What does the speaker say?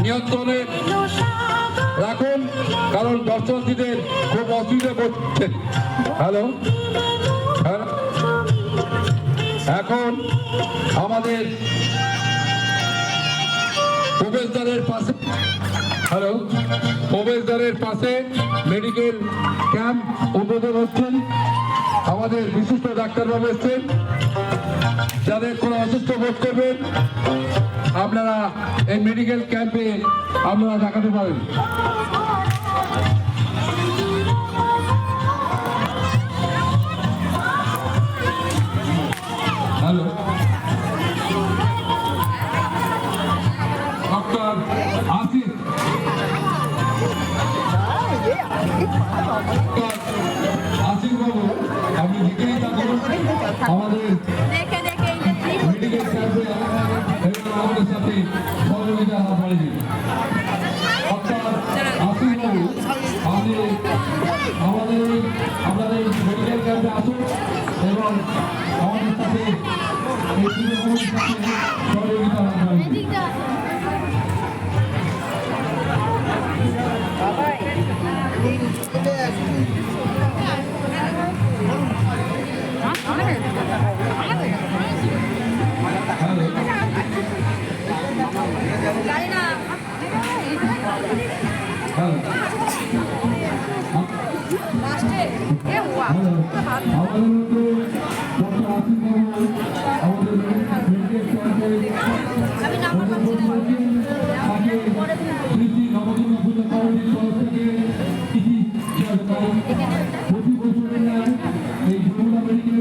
নিয়ন্ত্রণে রাখুন, কারণ দর্শনার্থীদের খুব অসুবিধা করছে। হ্যালো, এখন আমাদের প্রবেশদ্বারের পাশে প্রবেশদ্বারের পাশে মেডিকেল ক্যাম্প উদ্বোধন হচ্ছেন। আমাদের বিশিষ্ট ডাক্তারবাবু এসছেন, যাদের কোনো অসুস্থ বোধ করবেন আপনারা এই মেডিকেল ক্যাম্পে আপনারা দেখাতে পারেন। হ্যালো, ডক্টর আসিফ, আসিফ বাবু, আপনি লিখেই থাকুন আমাদের মেডিকেল ক্যাম্পে আমাদের সাথে সহযোগিতা হাত বাড়িয়ে দিন। ডক্টর আসিফ বাবু, আপনি আপনাদের মেডিকেল ক্যাম্পে আসুন এবং আমাদের সাথে এই সহযোগিতা হাত বাড়িয়ে দিন।